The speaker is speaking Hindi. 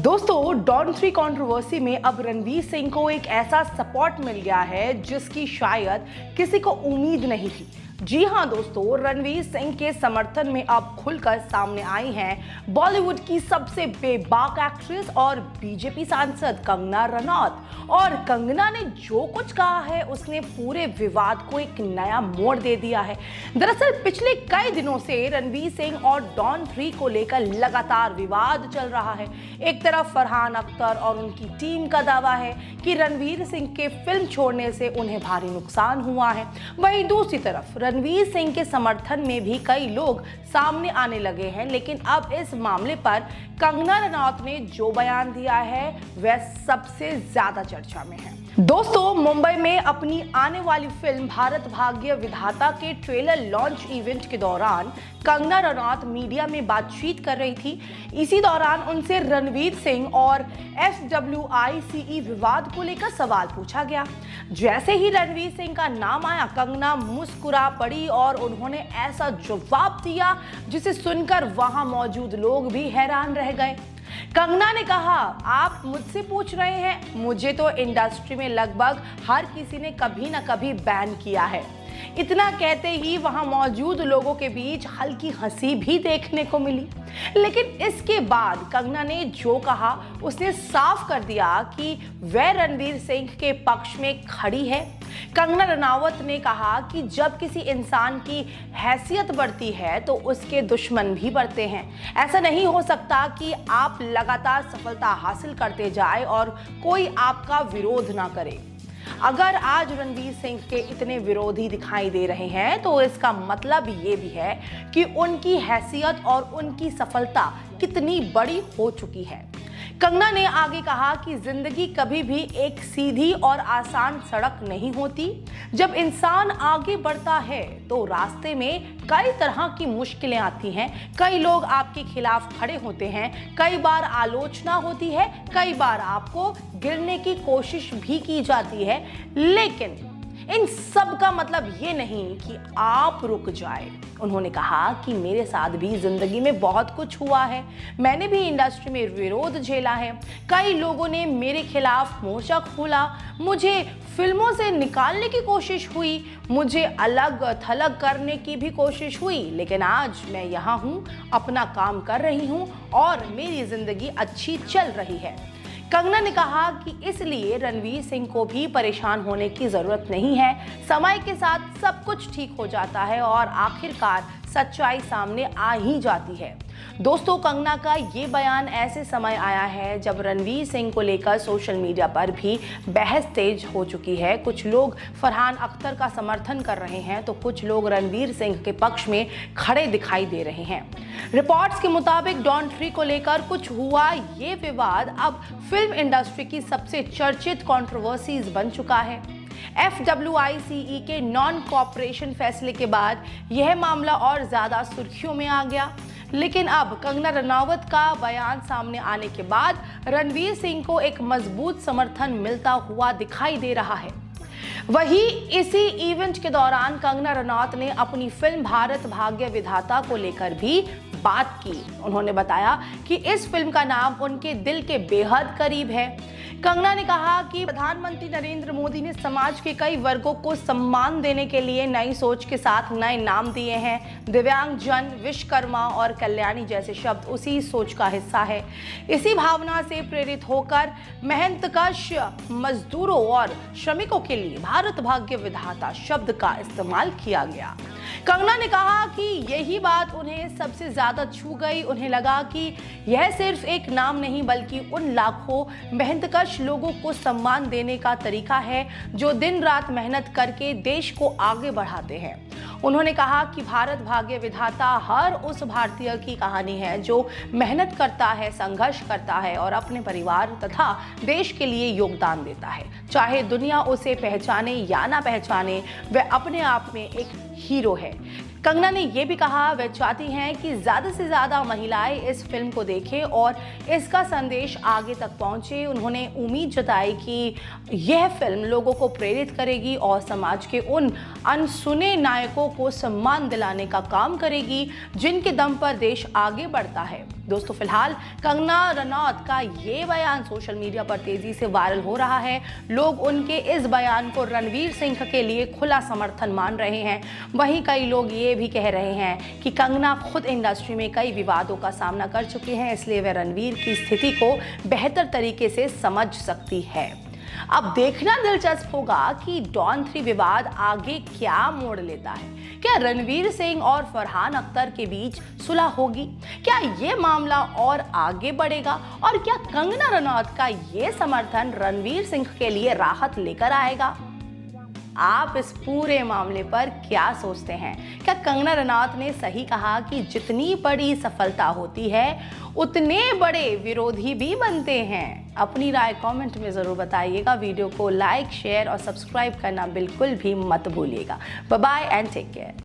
दोस्तों, डॉन 3 कंट्रोवर्सी में अब रणवीर सिंह को एक ऐसा सपोर्ट मिल गया है जिसकी शायद किसी को उम्मीद नहीं थी। जी हां दोस्तों, रणवीर सिंह के समर्थन में अब खुलकर सामने आई हैं बॉलीवुड की सबसे बेबाक एक्ट्रेस और बीजेपी सांसद कंगना रनौत। और कंगना ने जो कुछ कहा है उसने पूरे विवाद को एक नया मोड़ दे दिया है। दरअसल पिछले कई दिनों से रणवीर सिंह और डॉन 3 को लेकर लगातार विवाद चल रहा है। एक तरफ फरहान अख्तर और उनकी टीम का दावा है कि रणवीर सिंह के फिल्म छोड़ने से उन्हें भारी नुकसान हुआ है। वहीं दूसरी तरफ रणवीर सिंह के समर्थन में भी कई लोग सामने आने लगे हैं। लेकिन अब इस मामले पर कंगना रनौत ने जो बयान दिया है वह सबसे ज्यादा चर्चा में है। दोस्तों, मुंबई में अपनी आने वाली फिल्म भारत भाग्य विधाता के ट्रेलर लॉन्च इवेंट के दौरान कंगना रनौत मीडिया में बातचीत कर रही थी। इसी दौरान उनसे रणवीर सिंह और FWICE विवाद को लेकर सवाल पूछा गया। जैसे ही रणवीर सिंह का नाम आया, कंगना मुस्कुरा पड़ी और उन्होंने ऐसा जवाब दिया जिसे सुनकर वहां मौजूद लोग भी हैरान रह गए। कंगना ने कहा, आप मुझसे पूछ रहे हैं, मुझे तो इंडस्ट्री में लगभग हर किसी ने कभी ना कभी बैन किया है। इतना कहते ही वहां मौजूद लोगों के बीच हल्की हंसी भी देखने को मिली। लेकिन इसके बाद कंगना ने जो कहा उसने साफ कर दिया कि वह रणवीर सिंह के पक्ष में खड़ी है। कंगना रनावत ने कहा कि जब किसी इंसान की हैसियत बढ़ती है तो उसके दुश्मन भी बढ़ते हैं। ऐसा नहीं हो सकता कि आप लगातार सफलता हासिल करते जाए और कोई आपका विरोध ना करे। अगर आज रणवीर सिंह के इतने विरोधी दिखाई दे रहे हैं तो इसका मतलब ये भी है कि उनकी हैसियत और उनकी सफलता कितनी बड़ी हो चुकी है। कंगना ने आगे कहा कि जिंदगी कभी भी एक सीधी और आसान सड़क नहीं होती। जब इंसान आगे बढ़ता है तो रास्ते में कई तरह की मुश्किलें आती हैं। कई लोग आपके खिलाफ खड़े होते हैं, कई बार आलोचना होती है, कई बार आपको गिरने की कोशिश भी की जाती है। लेकिन इन सब का मतलब ये नहीं कि आप रुक जाए। उन्होंने कहा कि मेरे साथ भी जिंदगी में बहुत कुछ हुआ है। मैंने भी इंडस्ट्री में विरोध झेला है। कई लोगों ने मेरे खिलाफ मोर्चा खोला, मुझे फिल्मों से निकालने की कोशिश हुई, मुझे अलग थलग करने की भी कोशिश हुई। लेकिन आज मैं यहाँ हूँ, अपना काम कर रही हूँ और मेरी जिंदगी अच्छी चल रही है। कंगना ने कहा कि इसलिए रणवीर सिंह को भी परेशान होने की जरूरत नहीं है। समय के साथ सब कुछ ठीक हो जाता है और आखिरकार सच्चाई सामने आ ही जाती है। दोस्तों, कंगना का ये बयान ऐसे समय आया है जब रणवीर सिंह को लेकर सोशल मीडिया पर भी बहस तेज हो चुकी है। कुछ लोग फरहान अख्तर का समर्थन कर रहे हैं तो कुछ लोग रणवीर सिंह के पक्ष में खड़े दिखाई दे रहे हैं। रिपोर्ट्स के मुताबिक डॉन 3 को लेकर कुछ हुआ ये विवाद अब फिल्म इंडस्ट्री की सबसे चर्चित कंट्रोवर्सीज बन चुका है। FWICE के नॉन कोऑपरेशन फैसले के बाद यह मामला और ज्यादा सुर्खियों में आ गया। लेकिन अब कंगना रनावत का बयान सामने आने के बाद रणवीर सिंह को एक मजबूत समर्थन मिलता हुआ दिखाई दे रहा है। वहीं इसी इवेंट के दौरान कंगना रनौत ने अपनी फिल्म भारत भाग्य विधाता को लेकर भी बात की। उन्होंने बताया कि इस फिल्म का नाम उनके दिल के बेहद करीब है। कंगना ने कहा कि प्रधानमंत्री नरेंद्र मोदी ने समाज के कई वर्गों को सम्मान देने के लिए नई सोच के साथ नए नाम दिए हैं। दिव्यांगजन, विश्वकर्मा और कल्याणी जैसे शब्द उसी सोच का हिस्सा है। इसी भावना से प्रेरित होकर मेहनतकश मजदूरों और श्रमिकों के लिए भारत भाग्य विधाता शब्द का इस्तेमाल किया गया। कंगना ने कहा कि यही बात उन्हें सबसे ज्यादा छू गई। उन्हें लगा कि यह सिर्फ एक नाम नहीं बल्कि उन लाखों मेहनतकश लोगों को सम्मान देने का तरीका है जो दिन रात मेहनत करके देश को आगे बढ़ाते हैं। उन्होंने कहा कि भारत भाग्य विधाता हर उस भारतीय की कहानी है जो मेहनत करता है, संघर्ष करता है और अपने परिवार तथा देश के लिए योगदान देता है। चाहे दुनिया उसे पहचाने या ना पहचाने, वह अपने आप में एक हीरो है। कंगना ने यह भी कहा वह चाहती हैं कि ज़्यादा से ज़्यादा महिलाएं इस फिल्म को देखें और इसका संदेश आगे तक पहुंचे। उन्होंने उम्मीद जताई कि यह फिल्म लोगों को प्रेरित करेगी और समाज के उन अनसुने नायकों को सम्मान दिलाने का काम करेगी जिनके दम पर देश आगे बढ़ता है। दोस्तों फिलहाल कंगना रनौत का ये बयान सोशल मीडिया पर तेजी से वायरल हो रहा है। लोग उनके इस बयान को रणवीर सिंह के लिए खुला समर्थन मान रहे हैं। वहीं कई लोग ये भी कह रहे हैं कि कंगना खुद इंडस्ट्री में कई विवादों का सामना कर चुकी हैं, इसलिए वह रणवीर की स्थिति को बेहतर तरीके से समझ सकती है। अब देखना दिलचस्प होगा कि डॉन 3 विवाद आगे क्या मोड़ लेता है। क्या रणवीर सिंह और फरहान अख्तर के बीच सुलह होगी? क्या ये मामला और आगे बढ़ेगा? और क्या कंगना रनौत का ये समर्थन रणवीर सिंह के लिए राहत लेकर आएगा? आप इस पूरे मामले पर क्या सोचते हैं? क्या कंगना रनौत ने सही कहा कि जितनी बड़ी सफलता होती है उतने बड़े विरोधी भी बनते हैं? अपनी राय कमेंट में जरूर बताइएगा। वीडियो को लाइक, शेयर और सब्सक्राइब करना बिल्कुल भी मत भूलिएगा। Bye bye and take care.